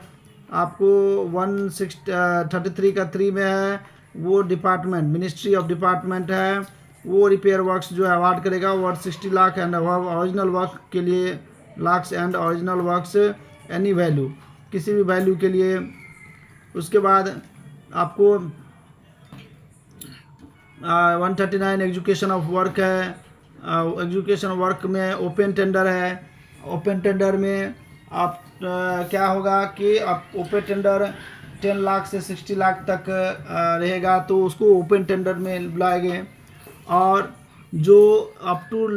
आपको 133 का 3 में है, वो डिपार्टमेंट मिनिस्ट्री ऑफ डिपार्टमेंट है, वो रिपेयर वर्क्स जो है अवार्ड करेगा 160 lakh and above. Original work के लिए lakhs and original works any value, किसी भी वैल्यू के लिए। उसके बाद आपको 139 एजुकेशन ऑफ वर्क है। एजुकेशन वर्क में ओपन टेंडर है। ओपन टेंडर में आप क्या होगा कि आप ओपन टेंडर 10 लाख से 60 लाख तक रहेगा तो उसको ओपन टेंडर में बुलाएंगे। और जो अप टू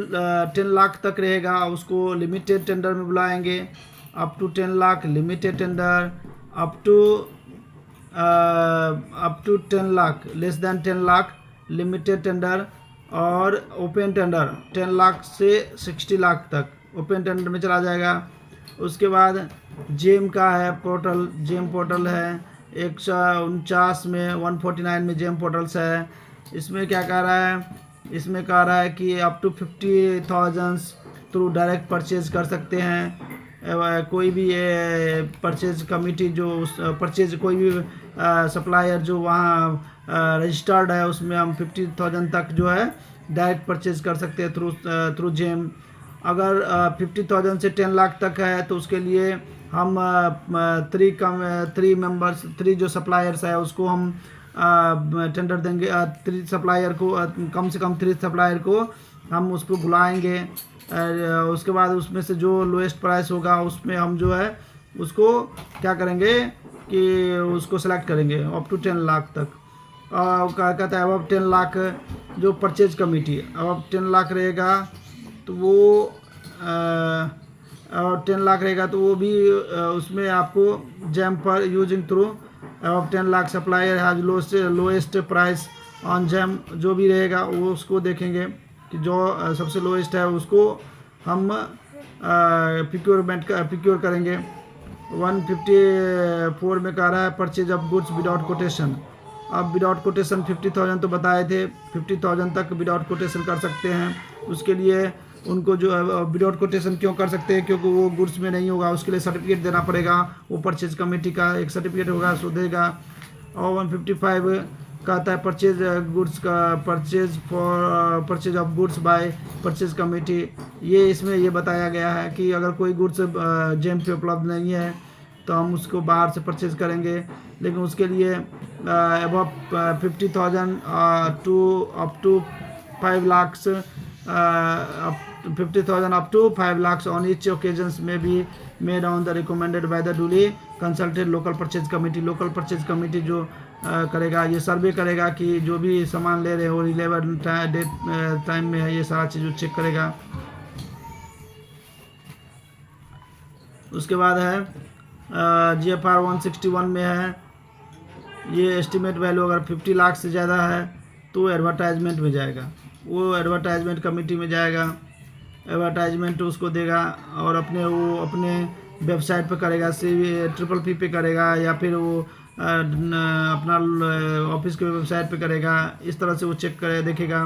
10 लाख तक रहेगा उसको लिमिटेड टेंडर में बुलाएंगे। Up to 10 lakh limited tender, up to 10 lakh less than 10 lakh limited tender, और ओपन टेंडर 10 लाख से 60 लाख तक ओपन टेंडर में चला जाएगा। उसके बाद जेम का है पोर्टल, जेम पोर्टल है 149 में, 149 में जेम पोर्टल्स है। इसमें क्या कह रहा है, इसमें कह रहा है कि up to 50,000 through direct purchase कर सकते हैं। कोई भी परचेज कमिटी जो परचेज कोई भी सप्लायर जो वहाँ रजिस्टर्ड है उसमें हम 50,000 तक जो है डायरेक्ट परचेज कर सकते हैं थ्रू जेम। अगर 50,000 से 10 लाख तक है तो उसके लिए हम 3 जो सप्लायर्स है उसको हम टेंडर देंगे। 3 सप्लायर को कम से कम 3 सप्लायर को हम उसको बुलाएंगे। उसके बाद उसमें से जो लोएस्ट प्राइस होगा उसमें हम जो है उसको क्या करेंगे कि उसको सेलेक्ट करेंगे अप टू 10 लाख तक। कहता है अब 10 लाख जो परचेज कमेटी अब 10 लाख रहेगा तो वो और 10 लाख रहेगा तो वो भी उसमें आपको जैम पर यूजिंग थ्रू अब 10 lakh supplier has lowest price on jam, जो भी रहेगा वो उसको देखेंगे कि जो सबसे लोएस्ट है उसको हम प्रिक्योर करेंगे। 154 में कह रहा है purchase of goods without quotation. अब विदाउट कोटेशन 50,000 तो बताए थे, 50,000 तक विदाउट कोटेशन कर सकते हैं। उसके लिए उनको जो विदाउट कोटेशन क्यों कर सकते हैं, क्योंकि वो गुड्स में नहीं होगा, उसके लिए सर्टिफिकेट देना पड़ेगा। वो परचेज कमेटी का एक सर्टिफिकेट होगा सो देगा। और 155 कहता है परचेज गुड्स का purchase of goods by purchase committee. ये इसमें ये बताया गया है कि अगर कोई गुड्स जेम पे उपलब्ध नहीं है तो हम उसको बाहर से परचेज करेंगे, लेकिन उसके लिए above 50,000 up to 5 lakh 50,000 up to 5 lakhs on each occasions may be made on the recommended by the duly consulted local purchase committee। local purchase committee जो करेगा, ये सर्वे करेगा कि जो भी सामान ले रहे हैं वो रिलेवेंट डेट टाइम में है, ये सारा चीज़ चेक करेगा। उसके बाद है GFR 161 में है ये एस्टिमेट वैल्यू अगर 50 लाख से ज़्यादा है तो एडवर्टाइजमेंट में जाएगा, वो एडवर्टाइजमेंट कमेटी में जाएगा। एडवर्टाइजमेंट उसको देगा और अपने वेबसाइट पे करेगा, CPPP पे करेगा या फिर वो अपना ऑफिस के वेबसाइट पे करेगा। इस तरह से वो चेक करे देखेगा।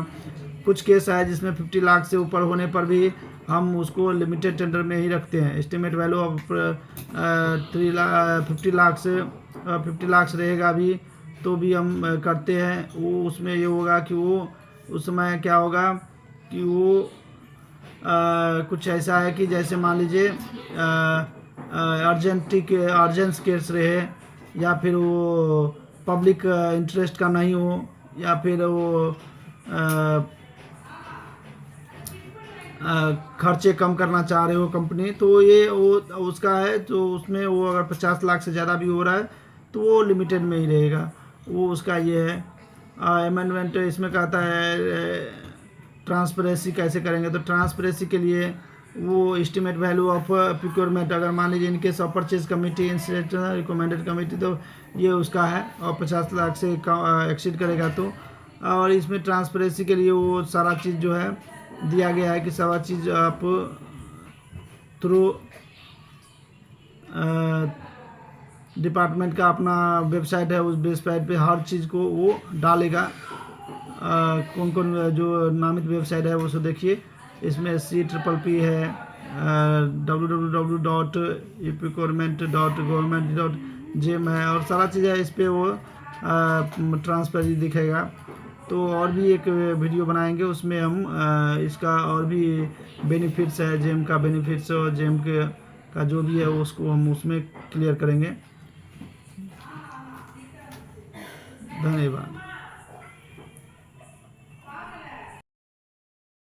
कुछ केस है जिसमें 50 लाख से ऊपर होने पर भी हम उसको लिमिटेड टेंडर में ही रखते हैं। एस्टिमेट वैल्यू ऑफ 50 लाख से रहेगा भी तो भी हम करते हैं। वो उसमें ये होगा कि वो उस समय क्या होगा कि वो कुछ ऐसा है कि जैसे मान लीजिए अर्जेंस केस रहे या फिर वो पब्लिक इंटरेस्ट का नहीं हो या फिर वो खर्चे कम करना चाह रहे हो कंपनी, तो ये वो उसका है। तो उसमें वो अगर 50 लाख से ज़्यादा भी हो रहा है तो वो लिमिटेड में ही रहेगा, वो उसका ये है। अमेंडमेंट इसमें कहता है ट्रांसपेरेंसी कैसे करेंगे, तो ट्रांसपेरेंसी के लिए वो एस्टिमेट वैल्यू ऑफ प्रिक्योरमेंट अगर मान लीजिए in case of purchase committee institutional recommended committee तो ये उसका है और 50 लाख से एक्सीड करेगा तो। और इसमें ट्रांसपेरेंसी के लिए वो सारा चीज़ जो है दिया गया है कि सारा चीज़ आप थ्रू डिपार्टमेंट का अपना वेबसाइट है, उस वेबसाइट पे हर चीज़ को वो डालेगा कौन कौन जो नामित वेबसाइट है वो सब देखिए। इसमें CPPP है, www.eprocurement.government.gm है, और सारा चीज़ है इस पर वो ट्रांसफर दिखेगा। तो और भी एक वीडियो बनाएंगे, उसमें हम इसका और भी बेनिफिट्स है, जेम का बेनिफिट्स और जेम के का जो भी है उसको हम उसमें क्लियर करेंगे। धन्यवाद।